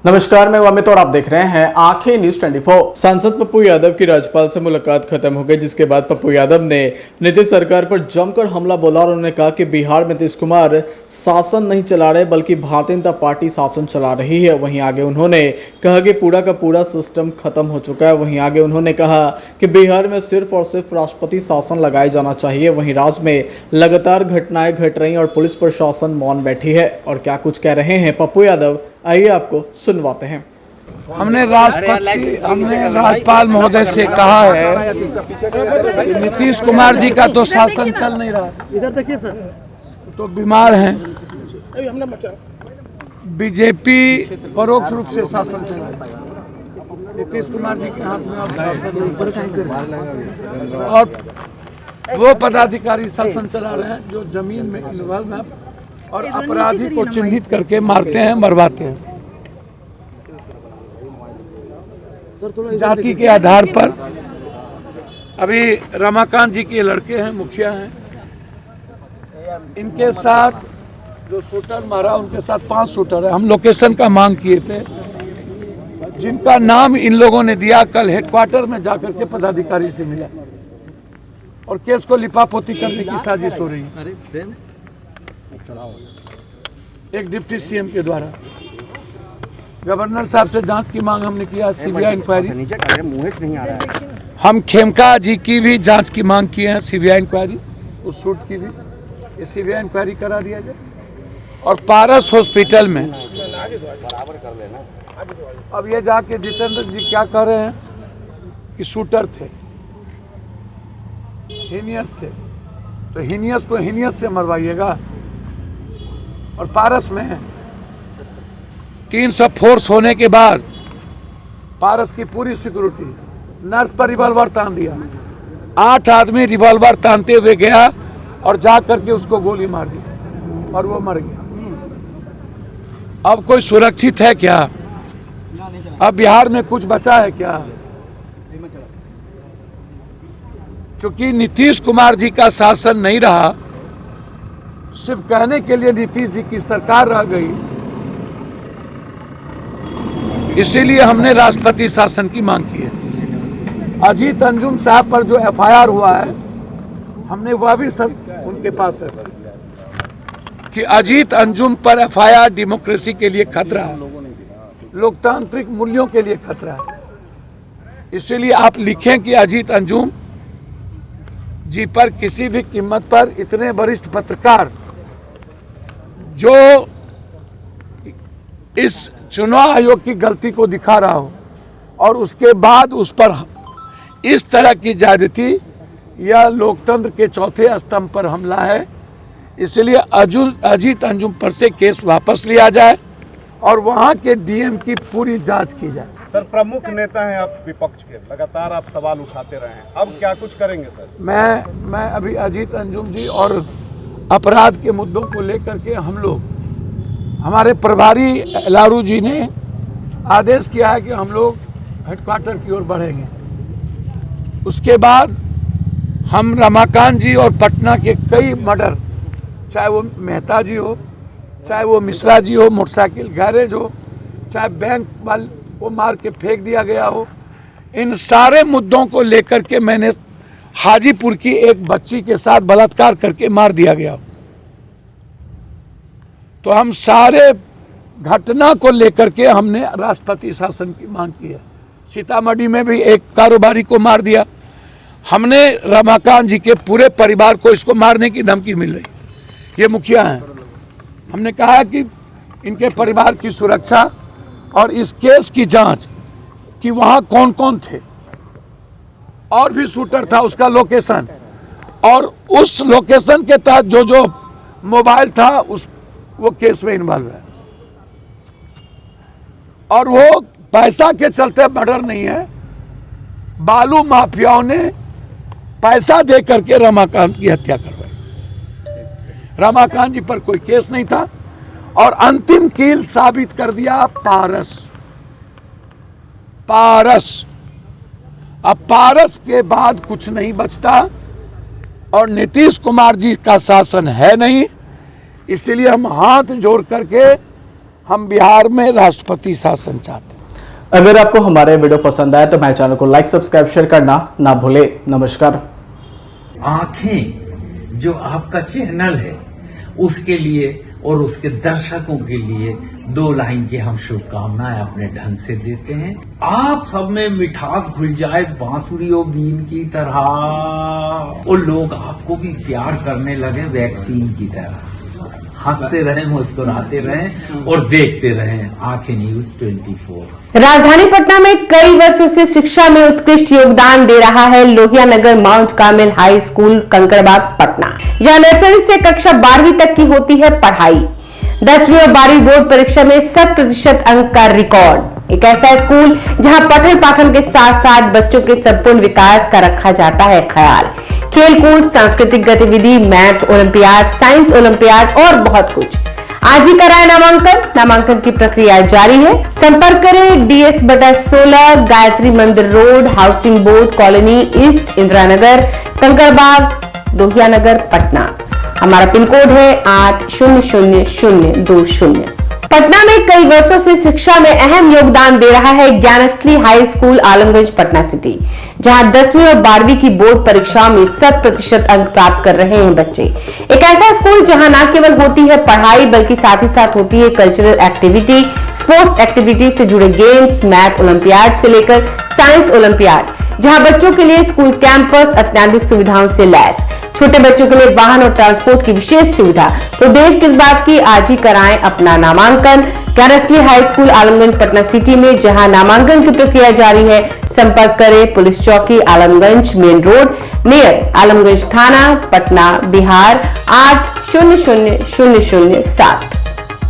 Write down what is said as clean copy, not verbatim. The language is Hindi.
नमस्कार, मैं अमित और आप देख रहे हैं आंखें न्यूज 24। सांसद पप्पू यादव की राज्यपाल से मुलाकात खत्म हो गई, जिसके बाद पप्पू यादव ने नीतीश सरकार पर जमकर हमला बोला और उन्होंने कहा कि बिहार में नीतीश कुमार शासन नहीं चला रहे बल्कि भारतीय जनता पार्टी शासन चला रही है। वहीं आगे उन्होंने कहा कि पूरा का पूरा सिस्टम खत्म हो चुका है। वहीं आगे उन्होंने कहा कि बिहार में सिर्फ और सिर्फ राष्ट्रपति शासन लगाया जाना चाहिए। वहीं राज्य में लगातार घटनाएं घट रही और पुलिस प्रशासन मौन बैठी है। और क्या कुछ कह रहे हैं पप्पू यादव, आइए आपको सुनवाते हैं। हमने राज्यपाल महोदय से कहा है कि नीतीश कुमार जी का तो शासन चल नहीं रहा, इधर देखिए सर, तो बीमार हैं। बीजेपी परोक्ष रूप से शासन चला रहा है। नीतीश कुमार जी के हाथ में अब शासन नहीं, और वो पदाधिकारी शासन चला रहे हैं जो जमीन में इन्वॉल्व हैं और अपराधी को चिन्हित करके मारते हैं, मरवाते हैं। जाति के आधार पर अभी रमाकांत जी के लड़के हैं, मुखिया हैं, इनके साथ जो शूटर मारा उनके साथ 5 शूटर है। हम लोकेशन का मांग किए थे, जिनका नाम इन लोगों ने दिया। कल हेडक्वार्टर में जाकर के पदाधिकारी से मिला और केस को लिपापोती करने की साजिश हो रही है एक डिप्टी सीएम के द्वारा। गवर्नर साहब से जांच की मांग हमने किया, सीबीआई इंक्वायरी। हम खेमका जी की भी जांच की मांग किए हैं, सीबीआई इंक्वायरी, उस सूट की भी सीबीआई इंक्वायरी करा दिया जाए। और पारस हॉस्पिटल में अब ये जाके जितेंद्र जी क्या कह रहे हैं कि शूटर थे, हीनियस थे, तो हीनियस को हीनियस से मरवाइएगा। और पारस में 300 फोर्स होने के बाद पारस की पूरी सिक्योरिटी, नर्स पर रिवॉल्वर तान दिया। 8 आदमी रिवॉल्वर तानते हुए गया और जा करके उसको गोली मार दी और वो मर गया। अब कोई सुरक्षित है क्या? अब बिहार में कुछ बचा है क्या? क्योंकि नीतीश कुमार जी का शासन नहीं रहा, सिर्फ कहने के लिए नीतीश जी की सरकार रह गई। इसीलिए हमने राष्ट्रपति शासन की मांग की है। अजीत अंजुम साहब पर जो एफआईआर हुआ है, हमने वह भी सब उनके पास है कि अजीत अंजुम पर एफआईआर डेमोक्रेसी के लिए खतरा है, लोकतांत्रिक मूल्यों के लिए खतरा है। इसीलिए आप लिखें कि अजीत अंजुम जी पर किसी भी कीमत पर इतने वरिष्ठ पत्रकार जो इस चुनाव आयोग की गलती को दिखा रहा हो और उसके बाद उस पर इस तरह की ज्यादती या लोकतंत्र के चौथे स्तंभ पर हमला है। इसलिए अजीत अंजुम पर से केस वापस लिया जाए और वहां के डीएम की पूरी जांच की जाए। सर, प्रमुख नेता हैं आप विपक्ष के, लगातार आप सवाल उठाते रहे हैं, अब क्या कुछ करेंगे सर? मैं अभी अजीत अंजुम जी और अपराध के मुद्दों को लेकर के हम लोग, हमारे प्रभारी लारू जी ने आदेश किया है कि हम लोग हेडक्वार्टर की ओर बढ़ेंगे। उसके बाद हम रमाकांत जी और पटना के कई मर्डर, चाहे वो मेहता जी हो, चाहे वो मिश्रा जी हो, मोटरसाइकिल गैरेज हो, चाहे बैंक वाले को मार के फेंक दिया गया हो, इन सारे मुद्दों को लेकर के मैंने हाजीपुर की एक बच्ची के साथ बलात्कार करके मार दिया गया, तो हम सारे घटना को लेकर के हमने राष्ट्रपति शासन की मांग की है। सीतामढ़ी में भी एक कारोबारी को मार दिया, हमने रमाकांत जी के पूरे परिवार को इसको मारने की धमकी मिल रही। ये मुखिया हैं, हमने कहा कि इनके परिवार की सुरक्षा और इस केस की जांच कि वहाँ कौन कौन थे, और भी शूटर था उसका लोकेशन, और उस लोकेशन के तहत जो जो मोबाइल था वो केस में इन्वॉल्व है। और वो पैसा के चलते मर्डर नहीं है, बालू माफियाओं ने पैसा दे करके रमाकांत की हत्या करवाई। रमाकांत जी पर कोई केस नहीं था और अंतिम कील साबित कर दिया पारस। अब पारस के बाद कुछ नहीं बचता और नीतीश कुमार जी का शासन है नहीं। इसलिए हम हाथ जोड़ करके हम बिहार में राष्ट्रपति शासन चाहते हैं। अगर आपको हमारे वीडियो पसंद आए तो हमारे चैनल को लाइक सब्सक्राइब शेयर करना ना भूले। नमस्कार। आंखें जो आपका चैनल है उसके लिए और उसके दर्शकों के लिए 2 लाइन की हम शुभकामनाएं अपने ढंग से देते हैं। आप सब में मिठास घुल जाए बांसुरी और बीन की तरह और लोग आपको भी प्यार करने लगे वैक्सीन की तरह। हंसते रहें, मुस्कुराते रहें और देखते रहें आंखें न्यूज 24। राजधानी पटना में कई वर्षों से शिक्षा में उत्कृष्ट योगदान दे रहा है Lohia Nagar Mount Carmel high school Kankarbagh Patna, जहां नर्सरी से कक्षा 12वीं तक की होती है पढ़ाई। 10वीं और 12वीं बोर्ड परीक्षा में 100% अंक का रिकॉर्ड। एक ऐसा स्कूल जहां पठन पाठन के साथ साथ बच्चों के संपूर्ण विकास का रखा जाता है ख्याल। खेलकूद, सांस्कृतिक गतिविधि, मैथ ओलंपियाड, साइंस ओलंपियाड और बहुत कुछ। आज ही कराए नामांकन की प्रक्रिया जारी है। संपर्क करें DS/16 Gayatri Mandir road, housing board colony east, Indira Nagar, Kankarbagh, Lohia Nagar, Patna. हमारा पिन कोड है 800020। पटना में कई वर्षों से शिक्षा में अहम योगदान दे रहा है Gyansthali high school Alamganj Patna city, जहां 10वीं और 12वीं की बोर्ड परीक्षाओं में 100% अंक प्राप्त कर रहे हैं बच्चे। एक ऐसा स्कूल जहां न केवल होती है पढ़ाई बल्कि साथ ही साथ होती है कल्चरल एक्टिविटी, स्पोर्ट्स एक्टिविटी से जुड़े गेम्स, मैथ ओलंपियाड से लेकर साइंस ओलंपियाड, जहां बच्चों के लिए स्कूल कैंपस अत्याधुनिक सुविधाओं से लैस, छोटे बच्चों के लिए वाहन और ट्रांसपोर्ट की विशेष सुविधा। तो देर किस बात की, आज ही कराएं अपना नामांकन Gyansthali high school Alamganj Patna city में, जहां नामांकन की प्रक्रिया जारी है। संपर्क करें पुलिस चौकी Alamganj main road near Alamganj थाना, पटना, बिहार 800007।